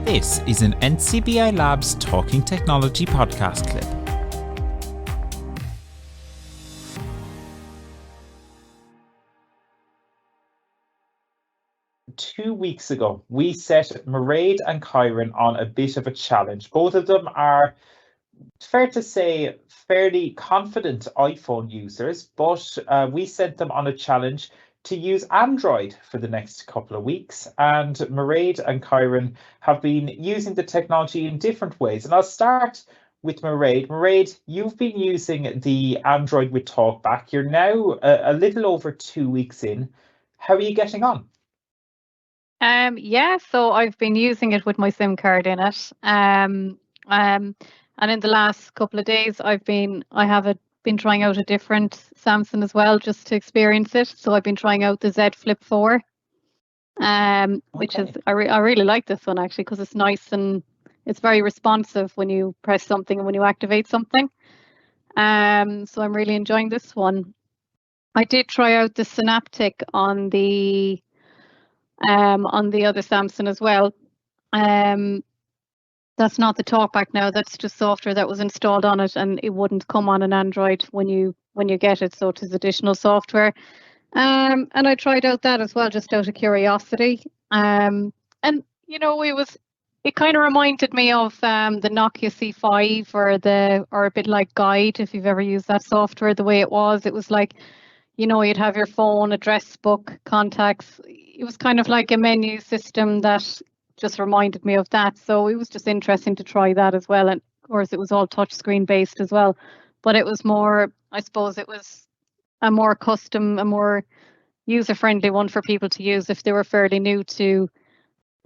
This is an NCBI Labs Talking Technology podcast clip. Two weeks ago, we set Mairead and Kyron on a bit of a challenge. Both of them are, fair to say, fairly confident iPhone users, but we sent them on a challenge to use Android for the next couple of weeks. And Mairead and Kyron have been using the technology in different ways. And I'll start with Mairead. Mairead, you've been using the Android with TalkBack. You're now a little over 2 weeks in. How are you getting on? So I've been using it with my SIM card in it. And in the last couple of days, I have been trying out a different Samsung as well, just to experience it. So I've been trying out the Z Flip 4, which is I really like this one actually, because it's nice and it's very responsive when you press something and when you activate something. So I'm really enjoying this one. I did try out the Synaptic on the other Samsung as well. That's not the TalkBack now. That's just software that was installed on it, and it wouldn't come on an Android when you get it. So it is additional software. And I tried out that as well, just out of curiosity. And it kind of reminded me of the Nokia C5 or a bit like Guide, if you've ever used that software. The way it was like, you'd have your phone, address book, contacts. It was kind of like a menu system that just reminded me of that. So it was just interesting to try that as well. And of course, it was all touchscreen based as well. But it was more, I suppose it was a more custom, a more user-friendly one for people to use if they were fairly new to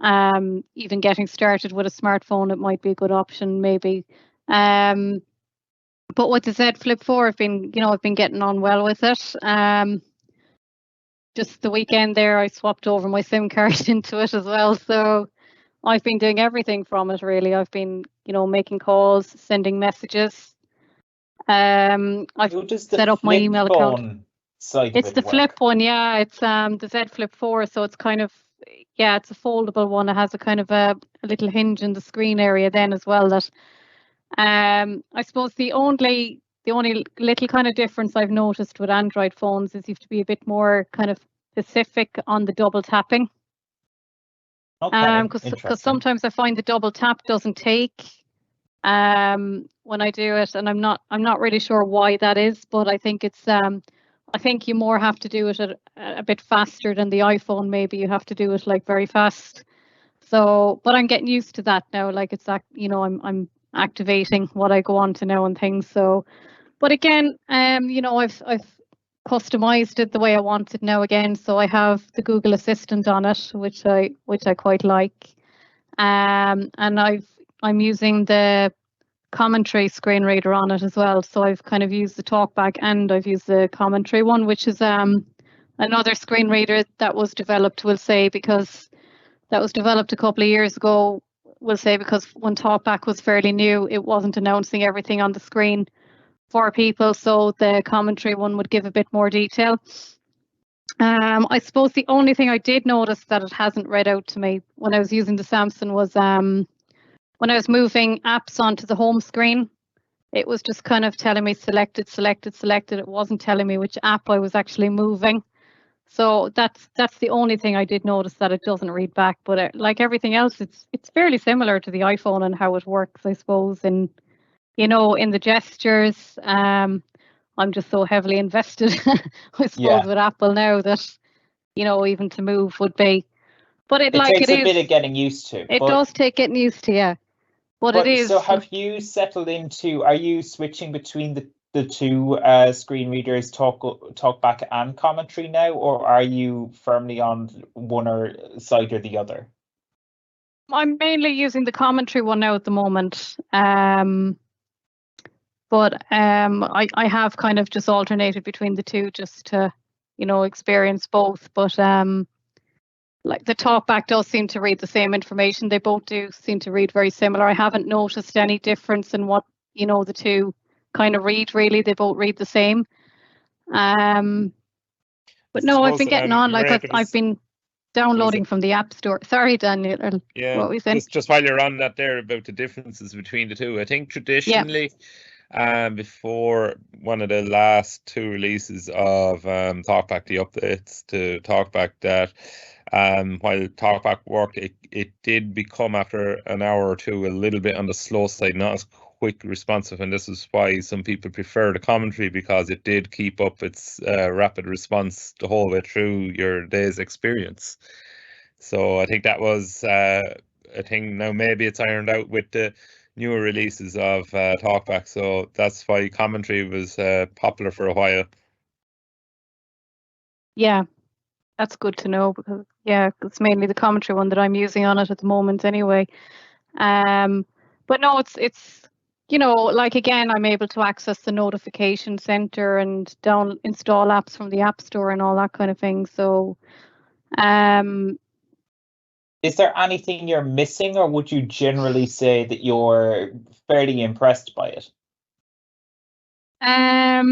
even getting started with a smartphone. It might be a good option, maybe. But with the Z Flip 4, I've been getting on well with it. Just the weekend there, I swapped over my SIM card into it as well. So I've been doing everything from it, really. I've been, making calls, sending messages. I've set up my email account. It's the Flip one, yeah. It's the Z Flip 4, so it's kind of, it's a foldable one. It has a kind of a little hinge in the screen area then as well. That I suppose the only little kind of difference I've noticed with Android phones is you have to be a bit more kind of specific on the double tapping. Because sometimes I find the double tap doesn't take when I do it, and I'm not really sure why that is, but I think it's I think you more have to do it a bit faster than the iPhone. Maybe you have to do it like very fast. So, but I'm getting used to that now. Like it's I'm activating what I go on to now and things. So, but again, I've customized it the way I want it now again. So I have the Google Assistant on it, which I quite like. And I'm using the commentary screen reader on it as well. So I've kind of used the TalkBack and I've used the commentary one, which is another screen reader that was developed, because that was developed a couple of years ago, because when TalkBack was fairly new, it wasn't announcing everything on the screen for people. So the commentary one would give a bit more detail. I suppose the only thing I did notice that it hasn't read out to me when I was using the Samsung was when I was moving apps onto the home screen, it was just kind of telling me selected. It wasn't telling me which app I was actually moving. So that's the only thing I did notice, that it doesn't read back. But like everything else, it's fairly similar to the iPhone and how it works, I suppose. And in the gestures, I'm just so heavily invested, I suppose, with Apple now that even to move would be. But it takes a bit of getting used to. It does take getting used to, yeah. But it is. So have you settled into? Are you switching between the two screen readers, TalkBack and commentary now, or are you firmly on one side or the other? I'm mainly using the commentary one now at the moment. But I have kind of just alternated between the two just to, experience both. But like the TalkBack does seem to read the same information. They both do seem to read very similar. I haven't noticed any difference in what, the two kind of read, really. They both read the same. But no, I've been getting on. Like I've been downloading from the App Store. Sorry, Daniel. Yeah, what were we saying? just while you're on that there about the differences between the two, I think traditionally, before one of the last two releases of TalkBack, the updates to TalkBack, that while TalkBack worked, it did become after an hour or two a little bit on the slow side, not as quick responsive, and this is why some people prefer the commentary, because it did keep up its rapid response the whole way through your day's experience. So I think that was a thing. Now maybe it's ironed out with the newer releases of TalkBack, so that's why commentary was popular for a while. Yeah, that's good to know, because it's mainly the commentary one that I'm using on it at the moment anyway. But no, it's like, again, I'm able to access the notification center and install apps from the App Store and all that kind of thing. So is there anything you're missing, or would you generally say that you're fairly impressed by it? I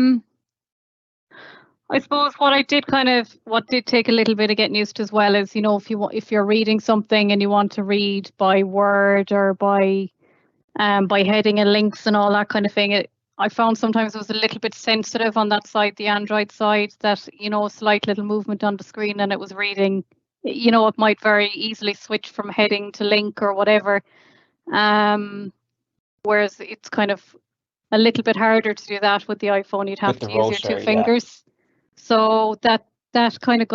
suppose what did take a little bit of getting used to as well is, if you're reading something and you want to read by word or by heading and links and all that kind of thing, I found sometimes it was a little bit sensitive on that side, the Android side, that, a slight little movement on the screen and it was reading, it might very easily switch from heading to link or whatever. Whereas it's kind of a little bit harder to do that with the iPhone. You'd have to use your two fingers. So that kind of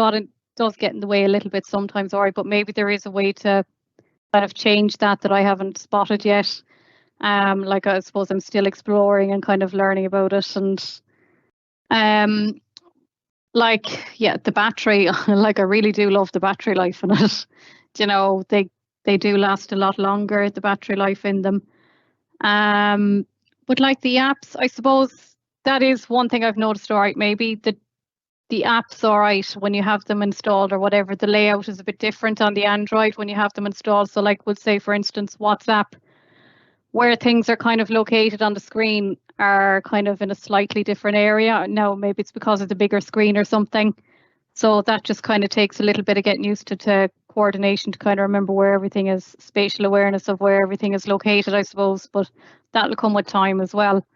does get in the way a little bit sometimes, all right, but maybe there is a way to kind of change that I haven't spotted yet. Like, I suppose I'm still exploring and kind of learning about it. And the battery, like, I really do love the battery life in it. They do last a lot longer, the battery life in them. But like the apps, I suppose that is one thing I've noticed, all right, maybe the apps, all right, when you have them installed or whatever, the layout is a bit different on the Android when you have them installed. So like, we'll say, for instance, WhatsApp, where things are kind of located on the screen are kind of in a slightly different area. Now, maybe it's because of the bigger screen or something. So that just kind of takes a little bit of getting used to coordination to kind of remember where everything is, spatial awareness of where everything is located, I suppose. But that'll come with time as well.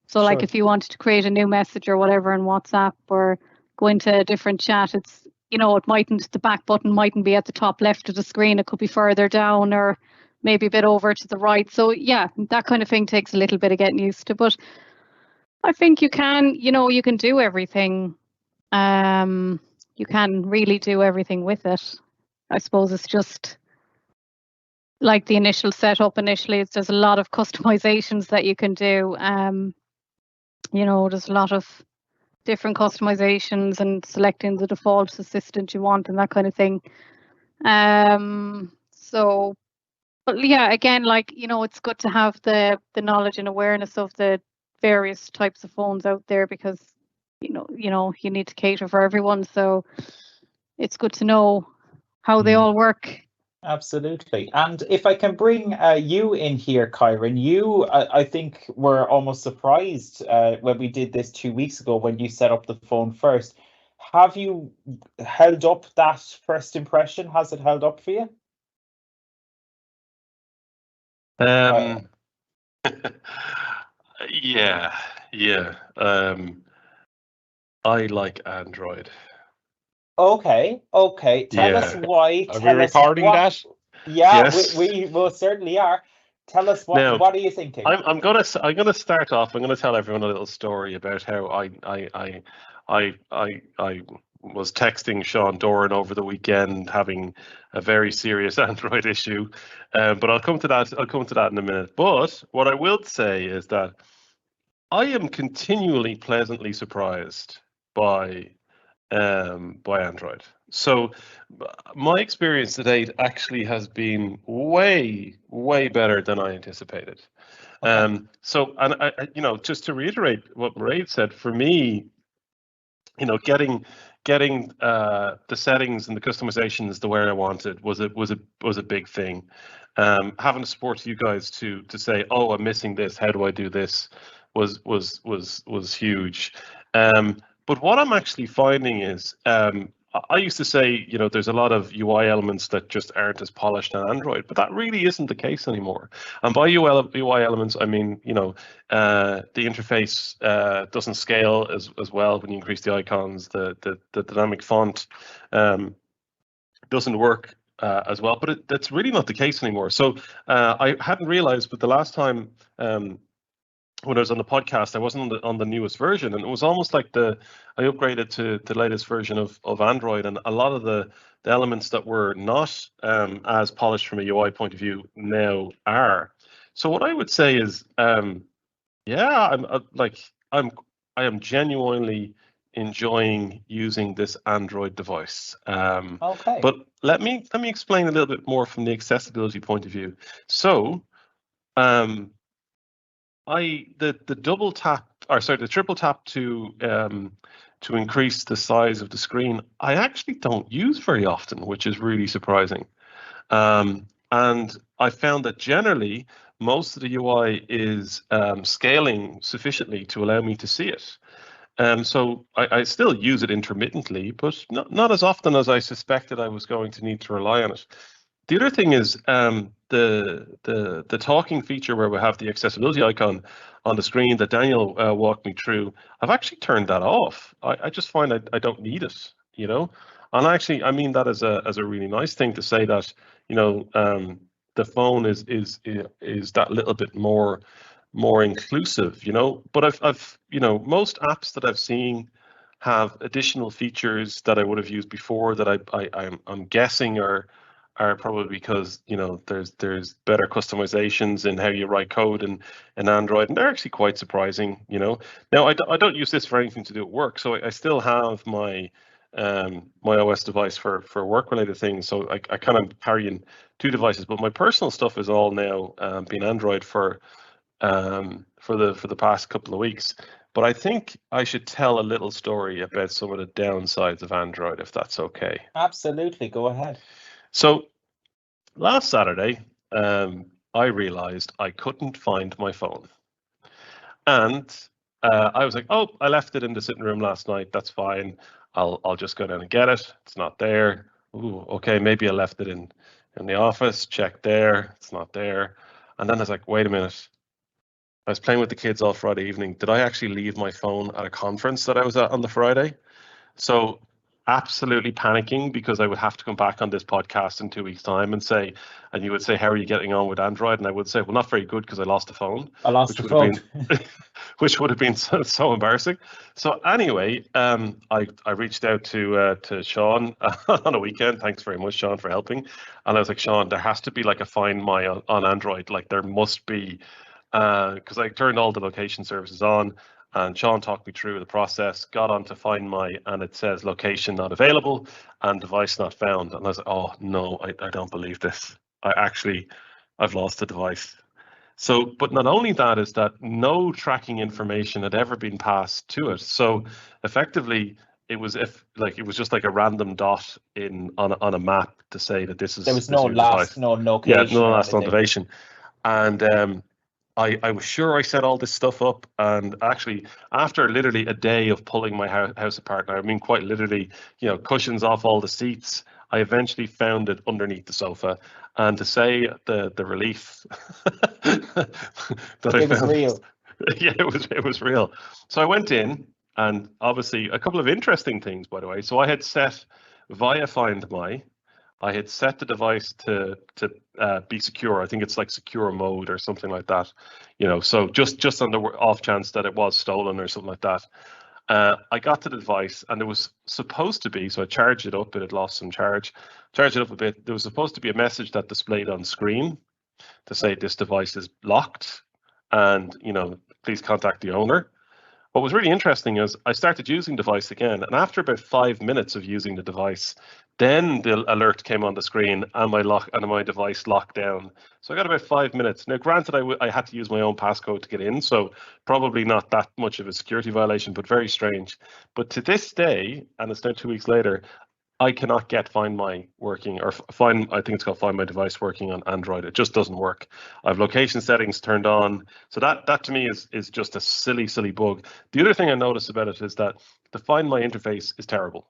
So like, if you wanted to create a new message or whatever in WhatsApp or go into a different chat, it's, the back button mightn't be at the top left of the screen. It could be further down or maybe a bit over to the right. So yeah, that kind of thing takes a little bit of getting used to. But I think you can do everything. You can really do everything with it. I suppose it's just like the initial setup. There's a lot of customizations that you can do. There's a lot of different customizations and selecting the default assistant you want and that kind of thing. But yeah, again, like, it's good to have the knowledge and awareness of the various types of phones out there, because you need to cater for everyone. So it's good to know how they all work. Absolutely. And if I can bring you in here, Kyron, you, I think, were almost surprised when we did this 2 weeks ago when you set up the phone first. Have you held up that first impression? Has it held up for you? Yeah. I like Android. Okay. Tell us why. Are we recording that? Yeah, yes. we most certainly are. Tell us what are you thinking? I'm gonna start off. I'm gonna tell everyone a little story about how I was texting Sean Doran over the weekend, having a very serious Android issue. But I'll come to that in a minute. But what I will say is that I am continually pleasantly surprised by Android. So my experience to date actually has been way better than I anticipated. So, and I, just to reiterate what Mairead said, for me, getting the settings and the customizations the way I wanted was a big thing. Having to support you guys to say, oh, I'm missing this, how do I do this, was huge. But what I'm actually finding is I used to say, there's a lot of UI elements that just aren't as polished on Android, but that really isn't the case anymore. And by UI elements, I mean, the interface doesn't scale as well when you increase the icons. The dynamic font doesn't work as well, but that's really not the case anymore. So I hadn't realized, but the last time when I was on the podcast, I wasn't on the newest version, and it was almost like I upgraded to the latest version of Android, and a lot of the elements that were not as polished from a UI point of view now are. So what I would say is, I am genuinely enjoying using this Android device. Okay. But let me explain a little bit more from the accessibility point of view. So, the triple tap to increase the size of the screen, I actually don't use very often, which is really surprising. And I found that generally most of the UI is scaling sufficiently to allow me to see it. So I still use it intermittently, but not as often as I suspected I was going to need to rely on it. The other thing is the talking feature where we have the accessibility icon on the screen that Daniel walked me through. I've actually turned that off. I just find I don't need it, And actually, I mean that as a really nice thing to say that, the phone is that little bit more inclusive, But I've most apps that I've seen have additional features that I would have used before that I'm guessing are probably because there's better customizations in how you write code in Android, and they're actually quite surprising. Now I don't use this for anything to do at work, so I still have my my OS device for work related things. So I kind of carry in two devices, but my personal stuff is all now being Android for the past couple of weeks. But I think I should tell a little story about some of the downsides of Android, if that's okay. Absolutely, go ahead. So last Saturday, I realized I couldn't find my phone. And I was like, oh, I left it in the sitting room last night. That's fine. I'll just go down and get it. It's not there. Ooh, okay, maybe I left it in the office. Check there. It's not there. And then I was like, wait a minute. I was playing with the kids all Friday evening. Did I actually leave my phone at a conference that I was at on the Friday? So absolutely panicking because I would have to come back on this podcast in 2 weeks' time and you would say, how are you getting on with Android? And I would say, well, not very good because I lost the phone. I lost the phone. Which would have been so embarrassing. So anyway, I reached out to Sean on a weekend. Thanks very much, Sean, for helping. And I was like, Sean, there has to be like a Find My on Android. Like there must be, because I turned all the location services on. And Sean talked me through the process, got on to Find My, and it says location not available and device not found. And I was like, oh no, I don't believe this. I've lost the device. So, but not only that is that no tracking information had ever been passed to it. So effectively, it was just like a random dot on a map to say that this is. There was no last, no location. Yeah, no last notification. And I was sure I set all this stuff up, and actually after literally a day of pulling my house apart, I mean quite literally, cushions off all the seats, I eventually found it underneath the sofa. And to say the relief that it was real. Yeah, it was real. So I went in, and obviously a couple of interesting things, by the way. So I had set via Find My, I had set the device to be secure. I think it's like secure mode or something like that, so just on the off chance that it was stolen or something like that. I got to the device, and it was supposed to be, so I charged it up, it had lost some charged it up a bit. There was supposed to be a message that displayed on screen to say this device is locked and, please contact the owner. What was really interesting is I started using the device again, and after about 5 minutes of using the device, then the alert came on the screen and my device locked down. So I got about 5 minutes. Now, granted, I had to use my own passcode to get in, so probably not that much of a security violation, but very strange. But to this day, and it's now 2 weeks later, I cannot get Find My working, or I think it's called Find My Device working on Android. It just doesn't work. I have location settings turned on. So that to me is just a silly bug. The other thing I noticed about it is that the Find My interface is terrible.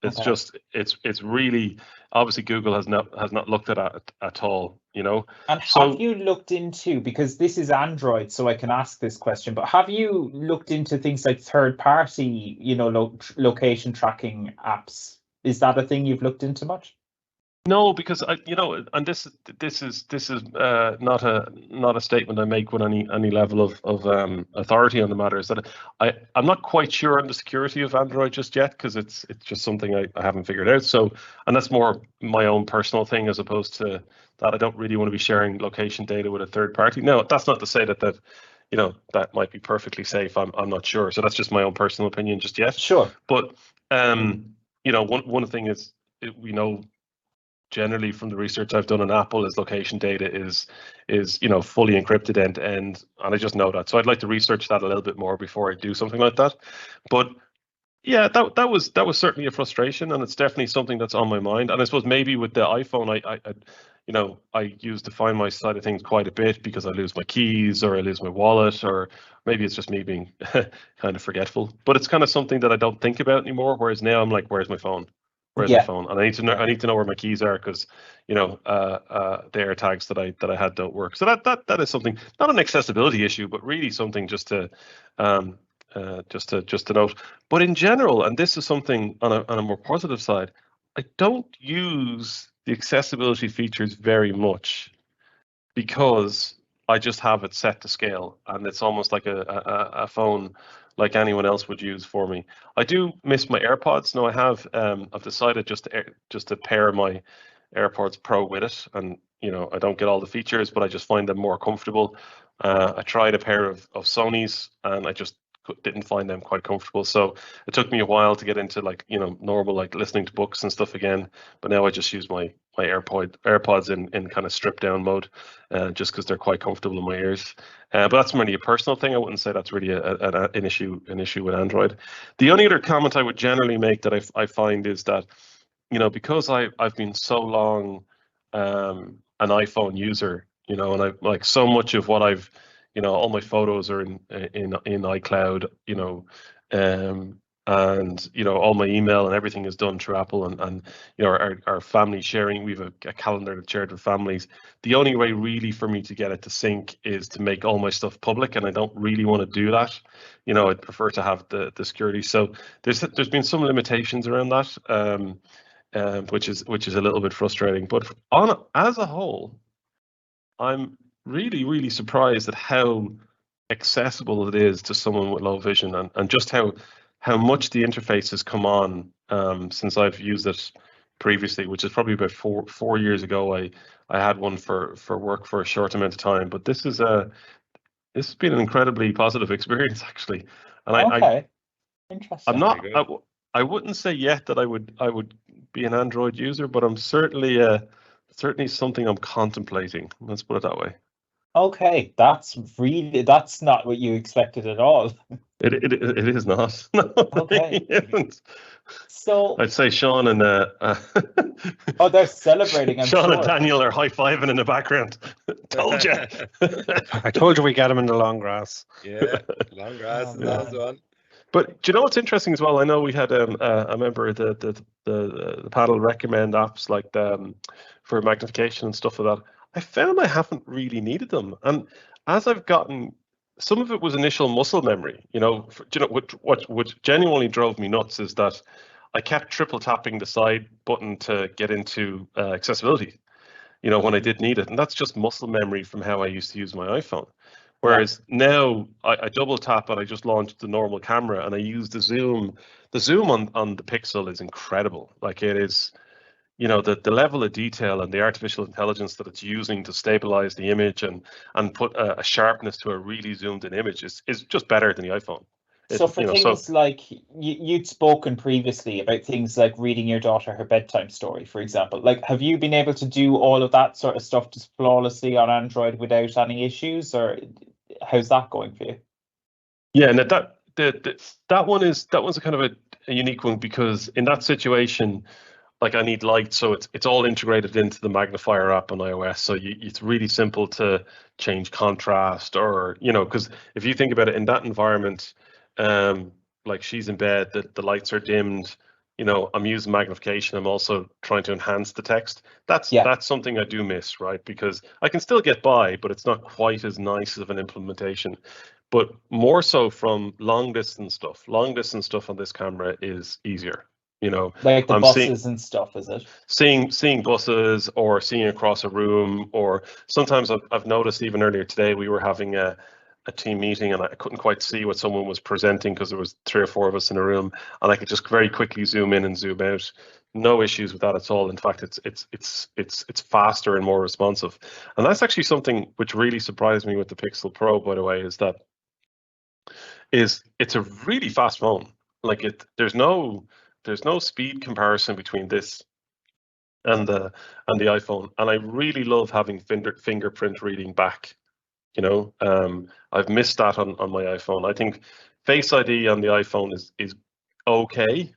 It's Okay. just it's really, obviously Google has not looked at it at all, you know. And So have you looked into, because this is Android, so I can ask this question, but have you looked into things like third-party, location tracking apps? Is that a thing you've looked into much? no, because and this is not a statement I make with any level of authority on the matter. Is that I'm not quite sure on the security of Android just yet, because it's just something I haven't figured out. So, and that's more my own personal thing, as opposed to that I don't really want to be sharing location data with a third party. No, that's not to say that that might be perfectly safe. I'm not sure. So that's just my own personal opinion just yet. Sure. But one thing is, we know generally from the research I've done on Apple is location data is fully encrypted end to end, and I just know that. So I'd like to research that a little bit more before I do something like that. But yeah, that was certainly a frustration, and it's definitely something that's on my mind. And I suppose maybe with the iPhone, I use the Find My side of things quite a bit, because I lose my keys or I lose my wallet, or maybe it's just me being kind of forgetful. But it's kind of something that I don't think about anymore. Whereas now I'm like, where's my phone? Where's my phone? And I need to know where my keys are, because the AirTags that I had don't work. So that is something, not an accessibility issue, but really something just to note. But in general, and this is something on a more positive side, I don't use the accessibility features very much, because I just have it set to scale, and it's almost like a phone like anyone else would use for me. I do miss my AirPods. Now I've decided just to pair my AirPods Pro with it, and I don't get all the features, but I just find them more comfortable. I tried a pair of Sony's, and I just didn't find them quite comfortable. So it took me a while to get into normal listening to books and stuff again. But now I just use my AirPods in kind of stripped down mode, just because they're quite comfortable in my ears. But that's really a personal thing. I wouldn't say that's really an issue with Android. The only other comment I would generally make that I find is that, because I've been so long an iPhone user, and I like so much of what I've, all my photos are in iCloud, and all my email and everything is done through Apple, and our family sharing, we have a calendar that's shared with families. The only way really for me to get it to sync is to make all my stuff public, and I don't really want to do that. I'd prefer to have the security. So there's been some limitations around that, which is a little bit frustrating. But as a whole, I'm really, really surprised at how accessible it is to someone with low vision, and just how much the interface has come on since I've used it previously, which is probably about four years ago. I had one for work for a short amount of time, but this has been an incredibly positive experience, actually. And okay, interesting. I'm not. I wouldn't say yet that I would be an Android user, but I'm certainly something I'm contemplating. Let's put it that way. Okay, that's not what you expected at all. It is not. No, okay. So I'd say Sean and oh, they're celebrating. I'm Sean sure. and Daniel are high-fiving in the background. Told you. I told you we get them in the long grass. Yeah, long grass is that one. But do you know what's interesting as well? I know we had a member of the panel recommend apps like for magnification and stuff like that. I found I haven't really needed them, and as I've gotten, some of it was initial muscle memory. What genuinely drove me nuts is that I kept triple tapping the side button to get into accessibility, when I did need it, and that's just muscle memory from how I used to use my iPhone. Whereas now I double tap and I just launched the normal camera and I use the zoom. The zoom on the Pixel is incredible. Like, it is, the level of detail and the artificial intelligence that it's using to stabilize the image and put a sharpness to a really zoomed in image is just better than the iPhone. So for things like you'd spoken previously about things like reading your daughter her bedtime story, for example, like, have you been able to do all of that sort of stuff just flawlessly on Android without any issues, or how's that going for you? Yeah, and that one's a kind of a unique one, because in that situation, like, I need light, so it's all integrated into the magnifier app on iOS. So it's really simple to change contrast, or because if you think about it in that environment, like, she's in bed, the lights are dimmed, you know, I'm using magnification. I'm also trying to enhance the text. That's something I do miss, right? Because I can still get by, but it's not quite as nice of an implementation. But more so from long distance stuff. Long distance stuff on this camera is easier. You know, like the buses and stuff, is it? Seeing buses or seeing across a room, or sometimes I've noticed even earlier today we were having a team meeting and I couldn't quite see what someone was presenting because there was 3 or 4 of us in a room, and I could just very quickly zoom in and zoom out. No issues with that at all. In fact, it's faster and more responsive, and that's actually something which really surprised me with the Pixel Pro, by the way, is that it's a really fast phone. Like there's no speed comparison between this and the iPhone, and I really love having fingerprint reading back. You know, I've missed that on my iPhone. I think Face ID on the iPhone is okay.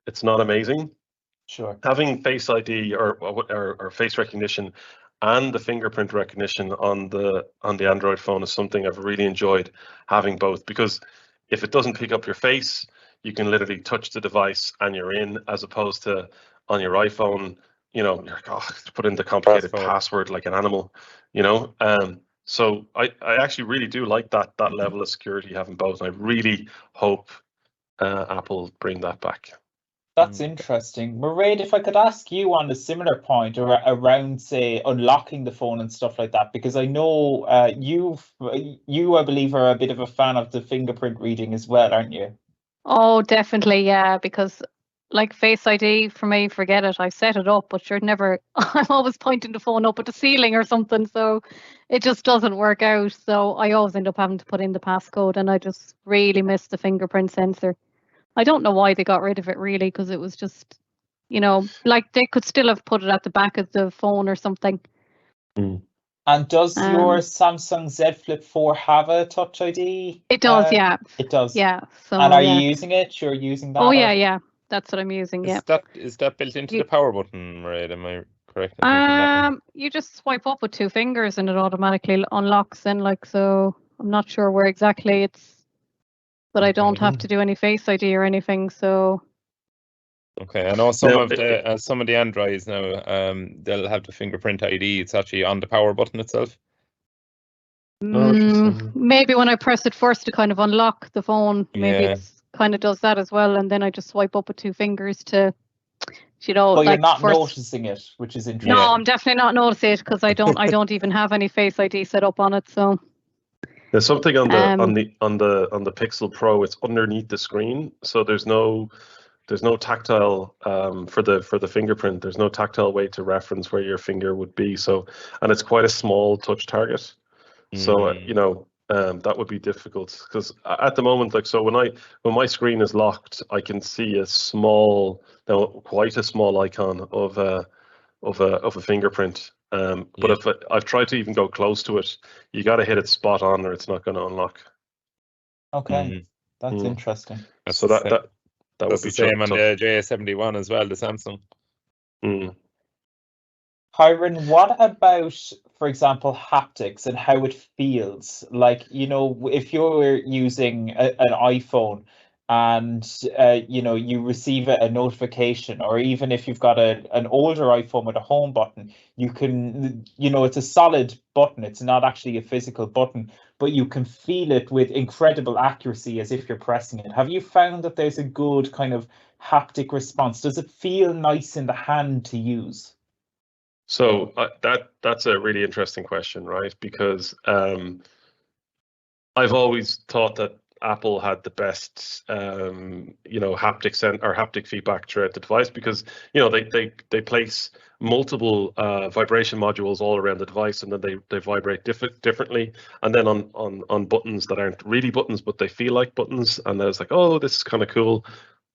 It's not amazing. Sure. Having Face ID or face recognition and the fingerprint recognition on the Android phone is something I've really enjoyed having both, because if it doesn't pick up your face, you can literally touch the device and you're in, as opposed to on your iPhone, you know, you're put in the complicated password like an animal, you know. So I actually really do like that level of security having both. And I really hope Apple bring that back. That's interesting. Mairead, if I could ask you on a similar point around, say, unlocking the phone and stuff like that, because I know you, I believe, are a bit of a fan of the fingerprint reading as well, aren't you? Oh, definitely, yeah, because like Face ID, for me, forget it. I set it up, but you're never, I'm always pointing the phone up at the ceiling or something, so it just doesn't work out. So I always end up having to put in the passcode, and I just really miss the fingerprint sensor. I don't know why they got rid of it, really, because it was just, you know, like they could still have put it at the back of the phone or something. And does your Samsung Z Flip 4 have a Touch ID? It does, yeah. It does. Yeah. So, and are you using it? You're using that? Oh, yeah. That's what I'm using. Yeah. Is that built into the power button, right? Am I correct? You just swipe up with 2 fingers and it automatically unlocks. And like, so I'm not sure where exactly it's, but I don't have to do any Face ID or anything. So. Okay, I know some of the Androids now, they'll have the fingerprint ID. It's actually on the power button itself. Maybe when I press it first to kind of unlock the phone, maybe it kind of does that as well, and then I just swipe up with 2 fingers to, you know. But like you're not noticing it, which is interesting. No, I'm definitely not noticing it because I don't even have any Face ID set up on it. So there's something on the Pixel Pro. It's underneath the screen, so there's no tactile for the fingerprint. There's no tactile way to reference where your finger would be. So, and it's quite a small touch target. So you know, that would be difficult, because at the moment, like, so when my screen is locked, I can see quite a small icon of a fingerprint. But if I've tried to even go close to it, you got to hit it spot on, or it's not going to unlock. Okay, that's interesting. So that would be the same on the JS71 as well, the Samsung. Kyron, what about, for example, haptics and how it feels? Like, you know, if you're using an iPhone and, you know, you receive a notification, or even if you've got an older iPhone with a home button, you can, you know, it's a solid button. It's not actually a physical button, but you can feel it with incredible accuracy as if you're pressing it. Have you found that there's a good kind of haptic response? Does it feel nice in the hand to use? So that's a really interesting question, right? Because I've always thought that Apple had the best, you know, haptic feedback throughout the device, because, you know, they place multiple vibration modules all around the device, and then they vibrate differently, and then on buttons that aren't really buttons but they feel like buttons, and I was like, oh, this is kind of cool.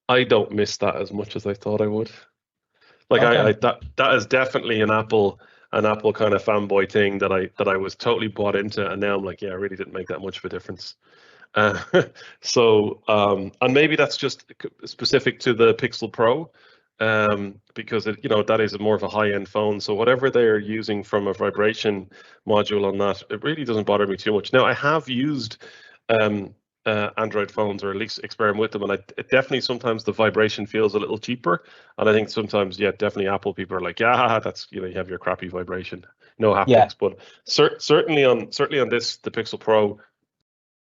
I don't miss that as much as I thought I would. Like, okay. That is definitely an Apple kind of fanboy thing that I was totally bought into, and now I'm like, yeah, I really didn't make that much of a difference. So and maybe that's just specific to the Pixel Pro, because it, you know, that is more of a high-end phone. So whatever they're using from a vibration module on that, it really doesn't bother me too much. Now, I have used Android phones, or at least experiment with them, and definitely sometimes the vibration feels a little cheaper, and I think sometimes, yeah, definitely Apple people are like, yeah, that's, you have your crappy vibration, no haptics. Yeah. But certainly on this, the Pixel Pro,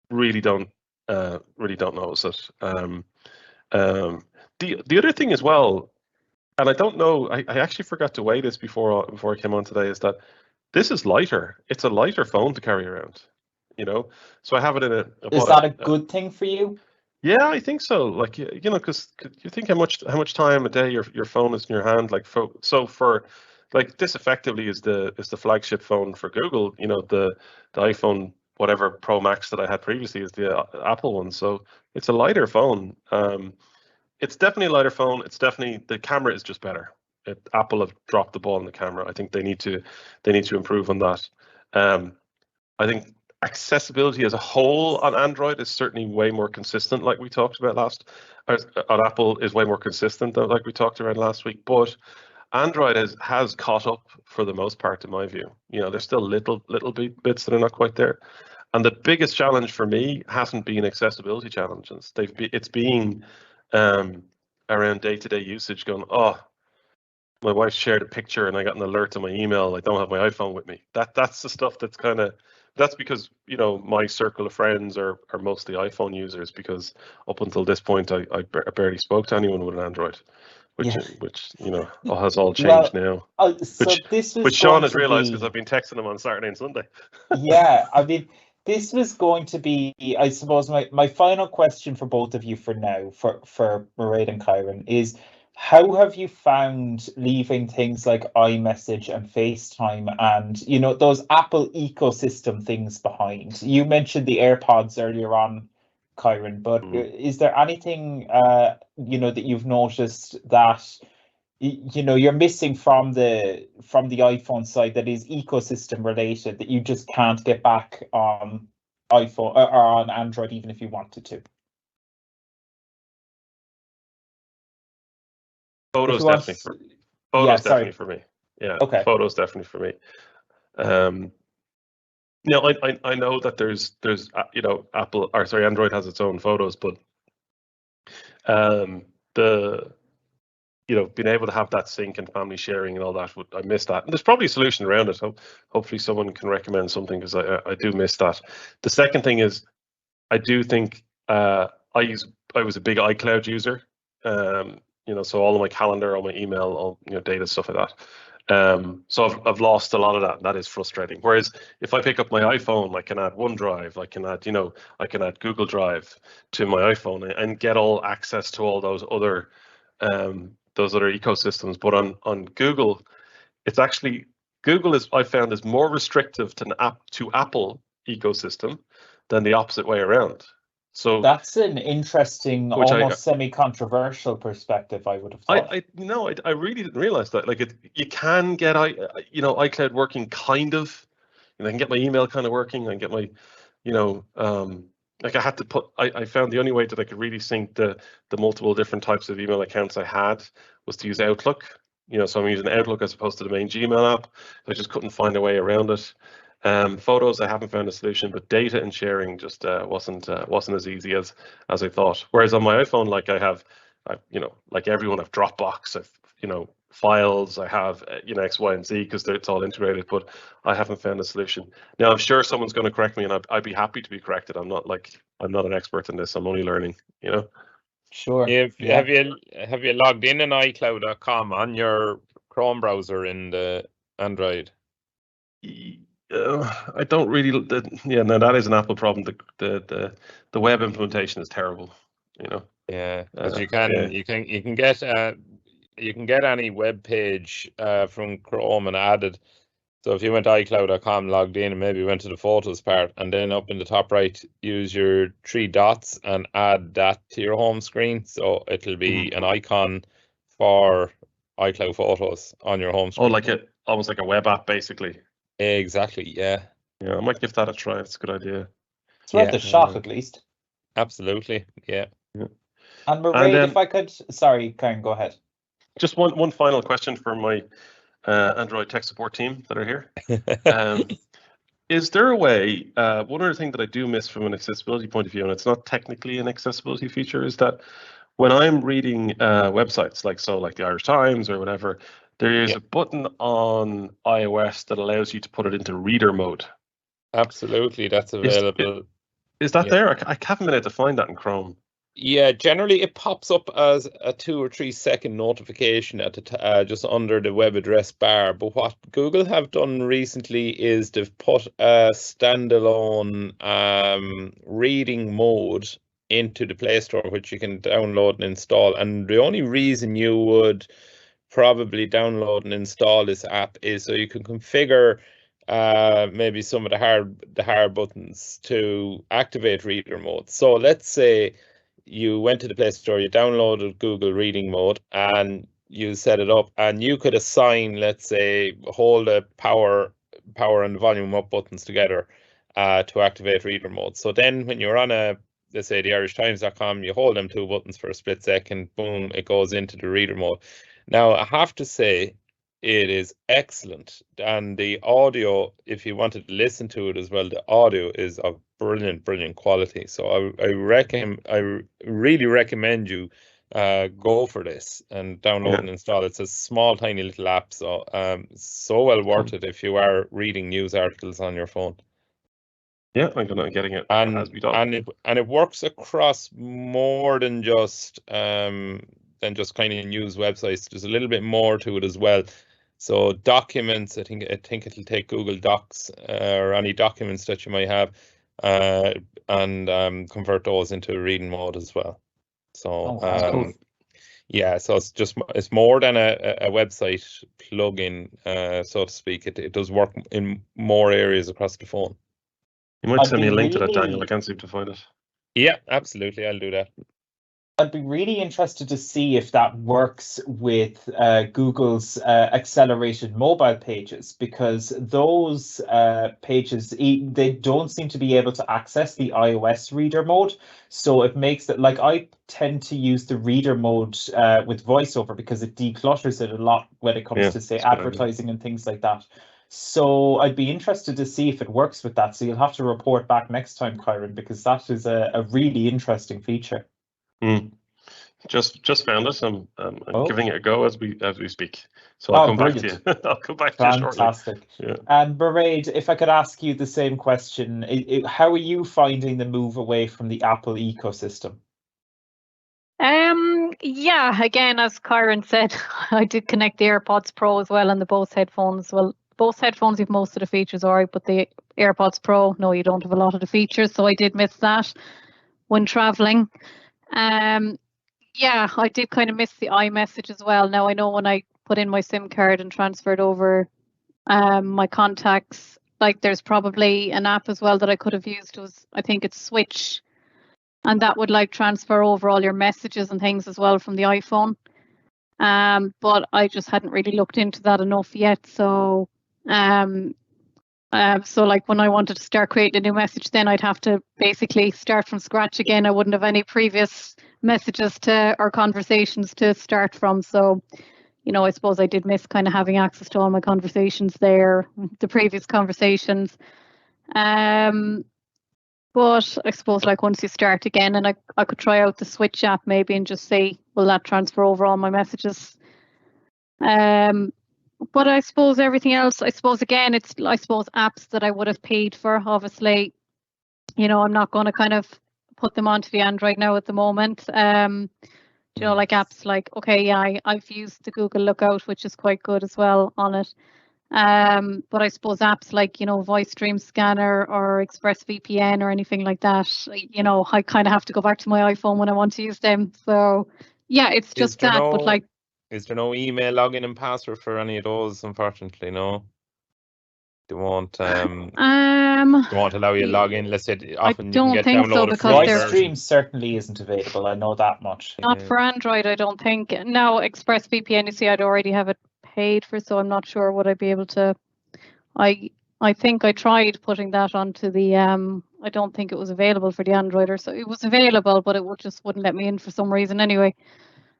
really don't notice it. The other thing as well, and I don't know, I actually forgot to weigh this before I came on today, is that this is lighter. It's a lighter phone to carry around, So I have it in a. Is that a good thing for you? Yeah, I think so. Like, because you think how much time a day your phone is in your hand. Like, this effectively is the flagship phone for Google. The iPhone whatever Pro Max that I had previously is the Apple one. So it's a lighter phone. It's definitely a lighter phone. It's definitely, the camera is just better. Apple have dropped the ball in the camera. I think they need to improve on that. I think accessibility as a whole on Android is certainly way more consistent, like we talked about on Apple is way more consistent, like we talked about last week. But Android has caught up for the most part, in my view. There's still little bits that are not quite there. And the biggest challenge for me hasn't been accessibility challenges. It's been around day-to-day usage, going, oh, my wife shared a picture and I got an alert on my email, I don't have my iPhone with me. That's the stuff that's because my circle of friends are mostly iPhone users, because up until this point I barely spoke to anyone with an Android, which has all changed now. Which Sean has realized, because I've been texting him on Saturday and Sunday. Yeah, I mean, this was going to be, I suppose, my final question for both of you for now, for Mairead and Kyran, is how have you found leaving things like iMessage and FaceTime and those Apple ecosystem things behind? You mentioned the AirPods earlier on, Kyran, but is there anything that you've noticed that you're missing from the iPhone side that is ecosystem related, that you just can't get back on iPhone or on Android even if you wanted to? Photos definitely for me. Yeah. Okay. Photos definitely for me. I know that there's Android has its own photos, but being able to have that sync and family sharing and all that, I miss that. And there's probably a solution around it. So hopefully someone can recommend something, because I do miss that. The second thing is, I do think I was a big iCloud user. So all of my calendar, all my email, all data, stuff like that. So I've lost a lot of that, and that is frustrating. Whereas if I pick up my iPhone, I can add OneDrive, I can add Google Drive to my iPhone and get all access to all those other ecosystems. But on Google, it's actually, Google I found is more restrictive to Apple ecosystem than the opposite way around. So that's an interesting, almost semi-controversial perspective, I would have thought. I really didn't realize that. Like, you can get iCloud working kind of. I can get my email kind of working. I can get my, like I had to I found the only way that I could really sync the multiple different types of email accounts I had was to use Outlook. So I'm using Outlook as opposed to the main Gmail app. I just couldn't find a way around it. Photos, I haven't found a solution, but data and sharing just wasn't as easy as I thought. Whereas on my iPhone, like like everyone, I've Dropbox, I've files, I have X, Y, and Z, because it's all integrated. But I haven't found a solution. Now I'm sure someone's going to correct me, and I'd be happy to be corrected. I'm not an expert in this. I'm only learning. Sure. Have you logged in iCloud.com on your Chrome browser in the Android? I don't really. No, that is an Apple problem. The web implementation is terrible. Yeah, because you can get any web page from Chrome and add it. So if you went to iCloud.com, logged in, and maybe went to the photos part, and then up in the top right, use your 3 dots and add that to your home screen. So it'll be an icon for iCloud Photos on your home screen. Oh, almost like a web app, basically. Exactly. Yeah. Yeah, I might give that a try. It's a good idea. It's worth a shot, at least. Absolutely. Yeah. And Mairead, if I could, sorry, Karen, go ahead. Just one final question for my Android tech support team that are here. Is there a way, one other thing that I do miss from an accessibility point of view, and it's not technically an accessibility feature, is that when I'm reading websites like the Irish Times or whatever, there is a button on iOS that allows you to put it into reader mode. Absolutely, that's available. Is that there? I haven't been able to find that in Chrome. Yeah, generally it pops up as a 2 or 3 second notification at the just under the web address bar. But what Google have done recently is they've put a standalone reading mode into the Play Store, which you can download and install. And the only reason you would probably download and install this app is so you can configure maybe some of the hard buttons to activate reader mode. So let's say you went to the Play Store, you downloaded Google Reading Mode, and you set it up, and you could assign, let's say, hold the power and volume up buttons together to activate reader mode. So then when you're on let's say, the irishtimes.com, you hold them 2 buttons for a split second, boom, it goes into the reader mode. Now, I have to say, it is excellent, and the audio, if you wanted to listen to it as well, the audio is of brilliant quality. So I really recommend you go for this and download and install it. It's a small tiny little app, so well worth it if you are reading news articles on your phone. Yeah, I'm getting it as we talk. And it works across more than just kind of news websites. There's a little bit more to it as well. So documents, I think it'll take Google Docs or any documents that you might have and convert those into reading mode as well. So cool. Yeah, so it's more than a website plugin, so to speak. It does work in more areas across the phone. You might send me a link to that, Daniel. I can't seem to find it. Yeah, absolutely. I'll do that. I'd be really interested to see if that works with Google's accelerated mobile pages, because those pages, they don't seem to be able to access the iOS reader mode. So it makes it like I tend to use the reader mode with VoiceOver because it declutters it a lot when it comes to, say, advertising and things like that. So I'd be interested to see if it works with that. So you'll have to report back next time, Kyron, because that is a really interesting feature. Just found it. I'm giving it a go as we speak. So I'll come back to you. I'll come back to you shortly. Fantastic. Yeah. And Mairead, if I could ask you the same question, how are you finding the move away from the Apple ecosystem? Yeah, again, as Kyron said, I did connect the AirPods Pro as well and the Bose headphones. Well, Bose headphones have most of the features, all right, but the AirPods Pro, no, you don't have a lot of the features. So I did miss that when traveling. Yeah, I did kind of miss the iMessage as well. Now I know when I put in my SIM card and transferred over my contacts, like there's probably an app as well that I could have used. I think it's Switch, and that would like transfer over all your messages and things as well from the iPhone. But I just hadn't really looked into that enough yet. So like when I wanted to start creating a new message, then I'd have to basically start from scratch again. I wouldn't have any previous messages or conversations to start from. So, I suppose I did miss kind of having access to all my conversations there, the previous conversations. But I suppose like once you start again, and I could try out the Switch app maybe and just see, will that transfer over all my messages? But I suppose everything else, again, it's apps that I would have paid for, obviously. I'm not going to kind of put them onto the Android now at the moment. Like apps like, I've used the Google Lookout, which is quite good as well on it. But I suppose apps like, Voice Stream Scanner or ExpressVPN or anything like that, I kind of have to go back to my iPhone when I want to use them. So, yeah, it's just that. But like, is there no email login and password for any of those? Unfortunately, no. They won't. They won't allow you to log in. Let's say often you can get downloaded. Voice Stream certainly isn't available. I know that much. Not for Android, I don't think. Now, ExpressVPN, you see, I'd already have it paid for, so I'm not sure would I be able to. I think I tried putting that onto the. I don't think it was available for the Android, or so it was available, but it wouldn't let me in for some reason anyway.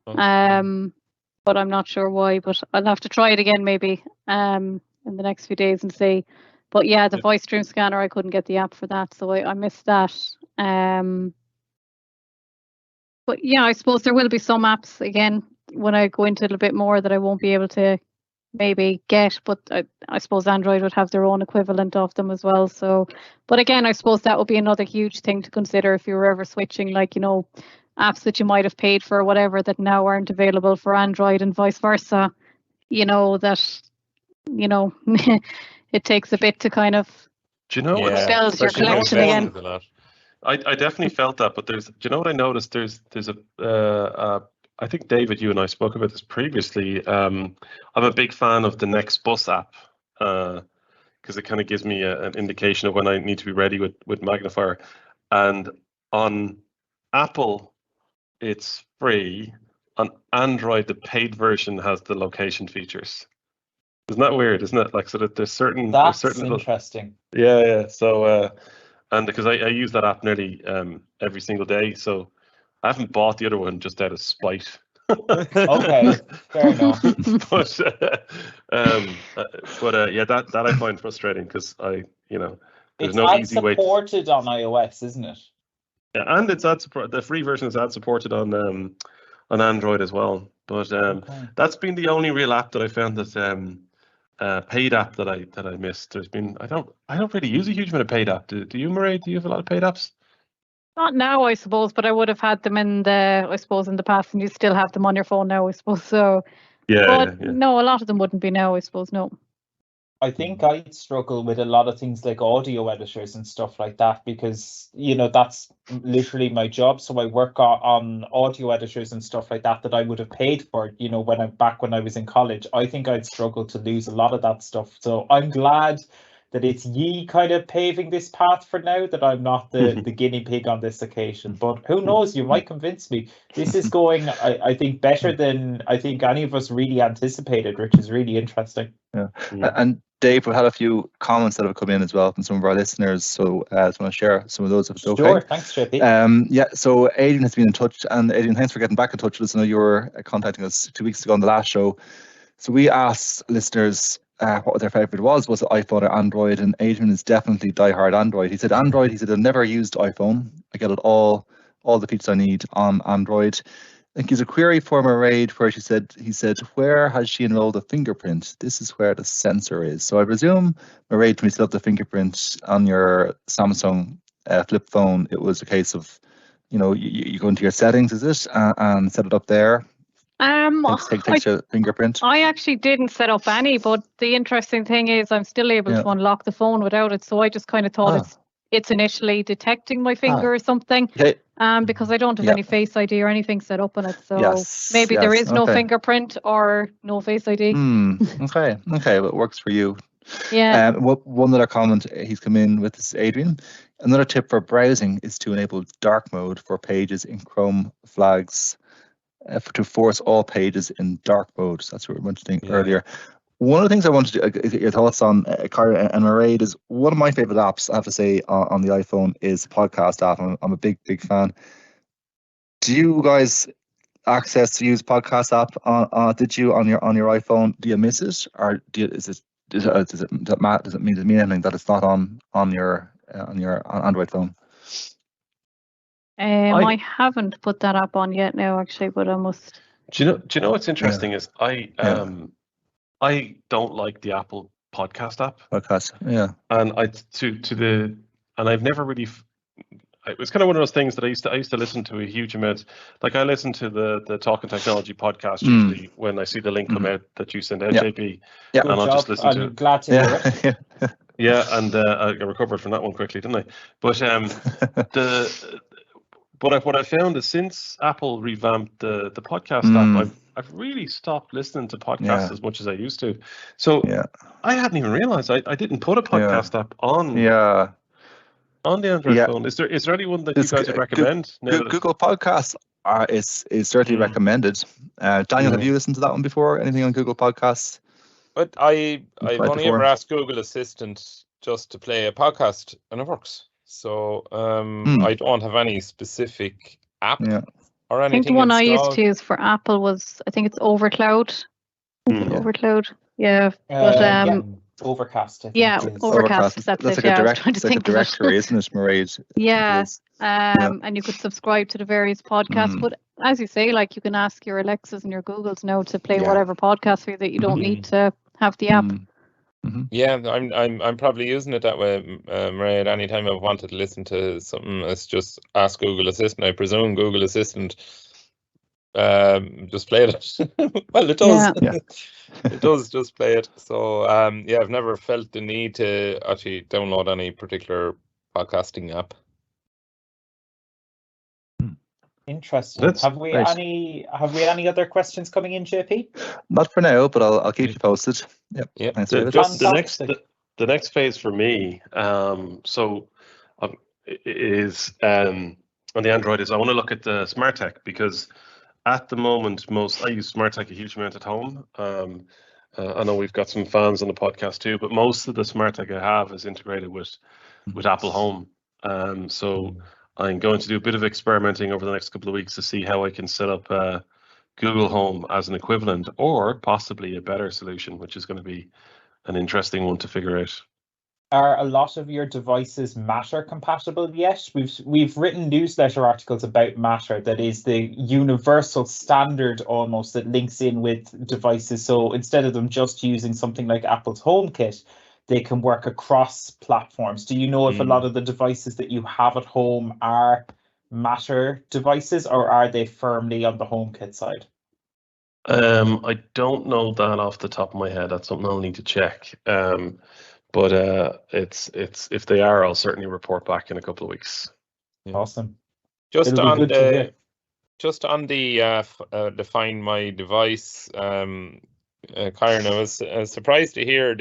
But I'm not sure why. But I'll have to try it again maybe in the next few days and see. But yeah, the voice stream scanner, I couldn't get the app for that, so I missed that. But yeah, I suppose there will be some apps again when I go into it a bit more that I won't be able to maybe get, but I suppose Android would have their own equivalent of them as well. So, but again, I suppose that would be another huge thing to consider if you were ever switching, like, you know, apps that you might have paid for or whatever that now aren't available for Android and vice versa. You know, that, you know, it takes a bit to kind of build your collection again. I definitely felt that, but do you know what I noticed? There's I think David, you and I spoke about this previously. I'm a big fan of the Next Bus app because it kind of gives me an indication of when I need to be ready with Magnifier. And on Apple, it's free. On Android, the paid version has the location features. Isn't that weird? Isn't it? Like, so that there's certain. That's interesting. Yeah. So, and because I use that app nearly every single day, so I haven't bought the other one just out of spite. Okay, fair enough. but yeah, that I find frustrating because there's no easy way. It's supported on iOS, isn't it? Yeah, and it's ad support. The free version is ad supported on Android as well. But that's been the only real app that I found that paid app that I missed. There's been I don't really use a huge amount of paid app. Do you, Mairead? Do you have a lot of paid apps? Not now, I suppose, but I would have had them in the past, and you still have them on your phone now, I suppose. So, but no, a lot of them wouldn't be now, I suppose. No. I think I'd struggle with a lot of things like audio editors and stuff like that because, that's literally my job. So I work on audio editors and stuff like that I would have paid for, when I was in college. I think I'd struggle to lose a lot of that stuff. So I'm glad that it's ye kind of paving this path for now, that I'm not the guinea pig on this occasion. But who knows, you might convince me. This is going, I think, better than I think any of us really anticipated, which is really interesting. Yeah. And Dave, we've had a few comments that have come in as well from some of our listeners. So I just want to share some of those if it's okay. Sure, thanks, JP. Yeah, so Adrian has been in touch. And Adrian, thanks for getting back in touch with us. I know you were contacting us 2 weeks ago on the last show. So we asked listeners what their favorite was it iPhone or Android, and Adrian is definitely diehard Android. He said Android. He said I've never used iPhone. I get it all the features I need on Android. I think he's a query for Mairead where he said where has she enrolled a fingerprint? This is where the sensor is. So I presume Mairead, when you set up the fingerprint on your Samsung flip phone, it was a case of you go into your settings, is it, and set it up there. Takes your fingerprint. I actually didn't set up any, but the interesting thing is I'm still able to unlock the phone without it. So I just kind of thought it's initially detecting my finger or something. Okay. Because I don't have any Face ID or anything set up on it. So maybe there is no fingerprint or no Face ID. Okay, well, it works for you. Yeah. One other comment he's come in with is Adrian. Another tip for browsing is to enable dark mode for pages in Chrome flags. To force all pages in dark mode. So that's what we were mentioning earlier. One of the things I wanted to get your thoughts on, Kyra and Mairead, is one of my favorite apps, I have to say, on the iPhone is the podcast app. I'm a big fan. Do you guys use podcast app? Did you on your iPhone? Do you miss it, or does it mean anything that it's not on your Android phone? I haven't put that up on yet now, actually, but I must. Do you know what's interesting is I don't like the Apple podcast app. And I've never really. It was kind of one of those things that I used to listen to a huge amount. Like I listen to the Talking Technology podcast usually when I see the link come out that you send out, JP. Yeah, and I'll just listen to it. I'm glad to hear it. Yeah, and I recovered from that one quickly, didn't I? But what I found is since Apple revamped the podcast app, I've really stopped listening to podcasts as much as I used to. So I hadn't even realized I didn't put a podcast app on the Android phone. Is there anyone that you guys would recommend? Google Podcasts is certainly recommended. Daniel, have you listened to that one before? Anything on Google Podcasts? But I've only ever asked Google Assistant just to play a podcast, and it works. So I don't have any specific app or anything. I think the one installed. I used to use for Apple was, I think it's Overcloud. Overcloud, yeah. But Overcast, I think. Yeah, is. Overcast. That's like it. a Yeah, I was direct, trying to it's like a think of it. directory, isn't it, Mairead? Yeah. It is. And you could subscribe to the various podcasts. Mm. But as you say, like you can ask your Alexas and your Googles now to play Yeah. whatever podcast for you that you don't Mhm. need to have the app. Yeah, I'm probably using it that way, Mairead. Anytime I've wanted to listen to something, it's just ask Google Assistant. I presume Google Assistant just played it. Well, it does. Yeah. It does just play it. So yeah, I've never felt the need to actually download any particular podcasting app. Interesting. That's Have we great. any other questions coming in, JP? Not for now, but I'll keep you posted. Yep. Yeah. Thanks, The, David. just Fantastic. the next phase for me, is on the Android is I want to look at the Smart Tech, because at the moment I use Smart Tech a huge amount at home. I know we've got some fans on the podcast too, but most of the Smart Tech I have is integrated with Apple Home. So I'm going to do a bit of experimenting over the next couple of weeks to see how I can set up Google Home as an equivalent, or possibly a better solution, which is going to be an interesting one to figure out. Are a lot of your devices Matter compatible yet? We've written newsletter articles about Matter, that is the universal standard almost that links in with devices. So instead of them just using something like Apple's HomeKit, they can work across platforms. Do you know if a lot of the devices that you have at home are Matter devices, or are they firmly on the HomeKit side? I don't know that off the top of my head. That's something I'll need to check. But it's if they are, I'll certainly report back in a couple of weeks. Awesome. Just It'll be on good to hear. the Find My Device, Kyron, I was surprised to hear.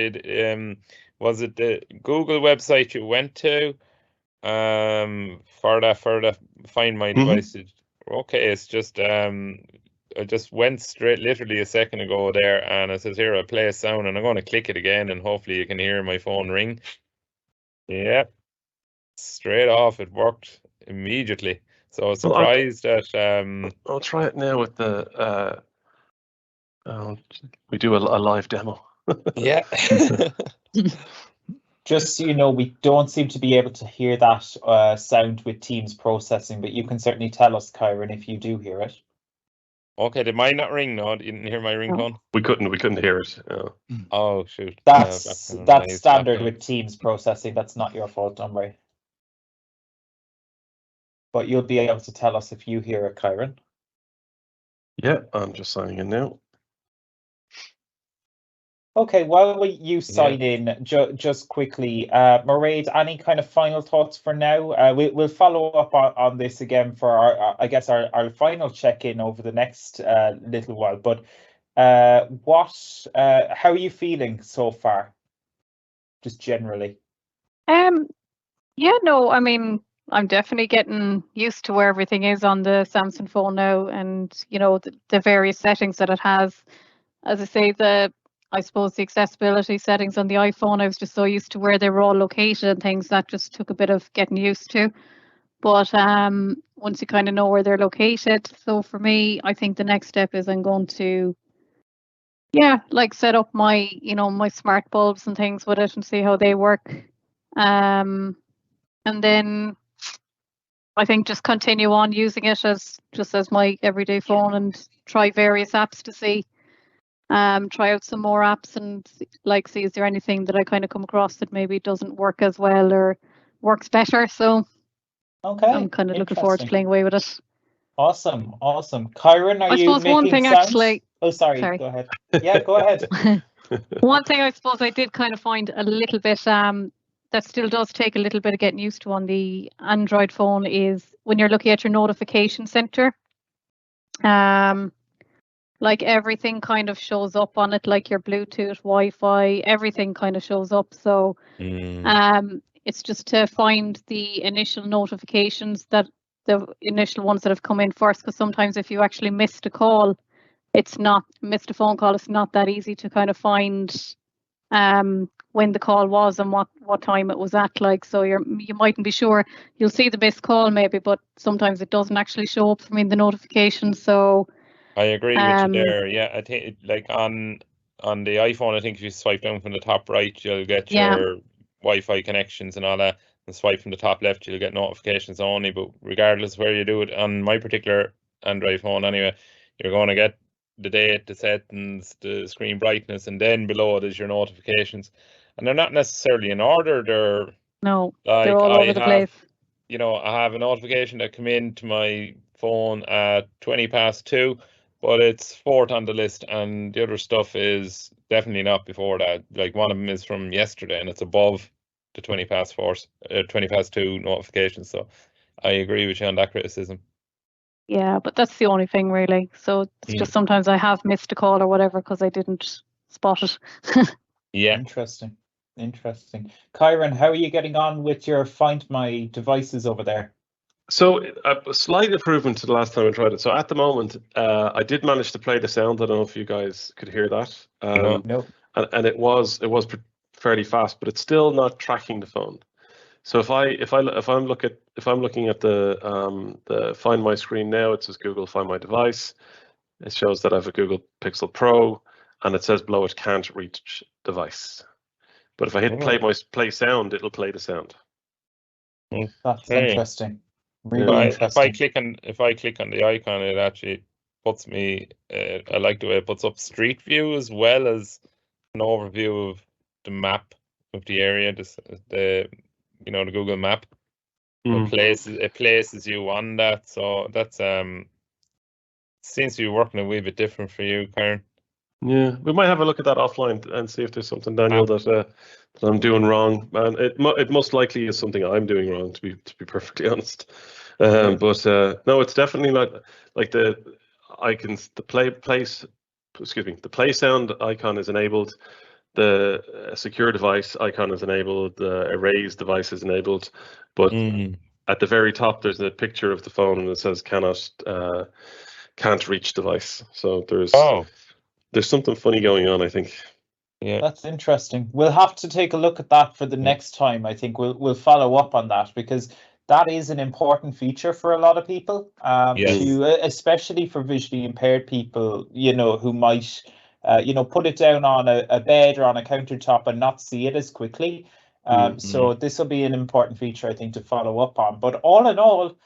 Was it the Google website you went to for that Find My Device? Okay, it's just I just went straight, literally a second ago there, and it says here I play a sound, and I'm going to click it again, and hopefully you can hear my phone ring. Yep, straight off, it worked immediately. So I was surprised that I'll try it now with the we do a live demo. yeah. Just so you know, we don't seem to be able to hear that sound with Teams processing, but you can certainly tell us, Kyron, if you do hear it. Okay, did mine not ring? No, you didn't hear my ringtone? We couldn't hear it. Oh shoot. That's back standard on. with Teams processing. That's not your fault, don't worry. But you'll be able to tell us if you hear it, Kyron. Yeah, I'm just signing in now. Okay, while you sign in, just quickly, Mairead, any kind of final thoughts for now? We'll follow up on this again for our final check-in over the next little while. But how are you feeling so far, just generally? Yeah, no, I mean, I'm definitely getting used to where everything is on the Samsung phone now, and you know the various settings that it has. As I say, I suppose the accessibility settings on the iPhone, I was just so used to where they were all located and things, that just took a bit of getting used to. But once you kind of know where they're located, so for me, I think the next step is I'm going to, set up my, my smart bulbs and things with it and see how they work. And then I think just continue on using it as my everyday phone and try various apps to see. Try out some more apps and see is there anything that I kind of come across that maybe doesn't work as well or works better. So okay, I'm kind of looking forward to playing away with it. Awesome. Kyron, are you making one thing sounds? actually. Oh, sorry. Go ahead. Yeah, go ahead. One thing I suppose I did kind of find a little bit that still does take a little bit of getting used to on the Android phone is when you're looking at your notification center. Like everything kind of shows up on it, like your Bluetooth, Wi-Fi, everything kind of shows up. So it's just to find the initial notifications, that the initial ones that have come in first, because sometimes if you actually missed a call, missed a phone call, it's not that easy to kind of find when the call was and what time it was at. Like, so you mightn't be sure. You'll see the missed call maybe, but sometimes it doesn't actually show up for me in the notifications. So I agree with you there. Yeah, I think like on on the iPhone, I think if you swipe down from the top right, you'll get Yeah. your Wi-Fi connections and all that. And swipe from the top left, you'll get notifications only. But regardless where you do it, on my particular Android phone anyway, you're going to get the date, the settings, the screen brightness, and then below it is your notifications. And they're not necessarily in order. They're No, like they're all I over the have, place. you know, I have a notification that come into my phone at 20 past 2, but it's fourth on the list, and the other stuff is definitely not before that. Like one of them is from yesterday, and it's above the 20 past 2 notification. So I agree with you on that criticism. Yeah, but that's the only thing really. So it's Yeah. just sometimes I have missed a call or whatever because I didn't spot it. Yeah. Interesting. Kyron, how are you getting on with your Find My devices over there? So a slight improvement to the last time I tried it. So at the moment, I did manage to play the sound. I don't know if you guys could hear that. No. And it was fairly fast, but it's still not tracking the phone. So if I'm looking at the Find My screen now, it says Google Find My device. It shows that I have a Google Pixel Pro, and it says below it can't reach device. But if I hit play sound, it'll play the sound. That's Hey. interesting. Really If interesting. I click on the icon, it actually puts me. I like the way it puts up Street View as well as an overview of the map of the area. The Google Map. It places you on that. So that's seems to be working a wee bit different for you, Karen. Yeah, we might have a look at that offline and see if there's something, Daniel, that I'm doing wrong. And it most likely is something I'm doing wrong, to be perfectly honest. But no, it's definitely not like the icons. The play sound icon is enabled. The secure device icon is enabled. The erase device is enabled. But at the very top, there's a picture of the phone and it says can't reach device. So there's something funny going on, I think. Yeah, that's interesting. We'll have to take a look at that for the next time. I think we'll follow up on that because that is an important feature for a lot of people. Especially for visually impaired people, who might, put it down on a bed or on a countertop and not see it as quickly. So this will be an important feature, I think, to follow up on. But all in all,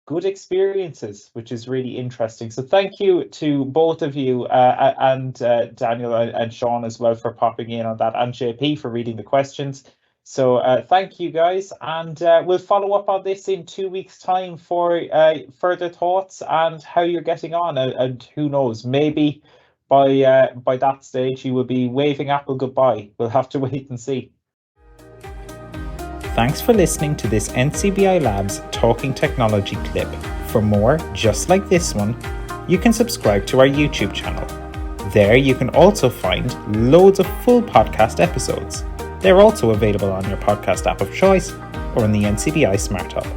good experiences, which is really interesting. So thank you to both of you and Daniel and Sean as well for popping in on that, and JP for reading the questions. So thank you guys, and we'll follow up on this in 2 weeks' time for further thoughts and how you're getting on, and who knows, maybe by that stage you will be waving Apple goodbye. We'll have to wait and see. Thanks for listening to this NCBI Labs Talking Technology clip. For more just like this one, you can subscribe to our YouTube channel. There you can also find loads of full podcast episodes. They're also available on your podcast app of choice or in the NCBI Smart Hub.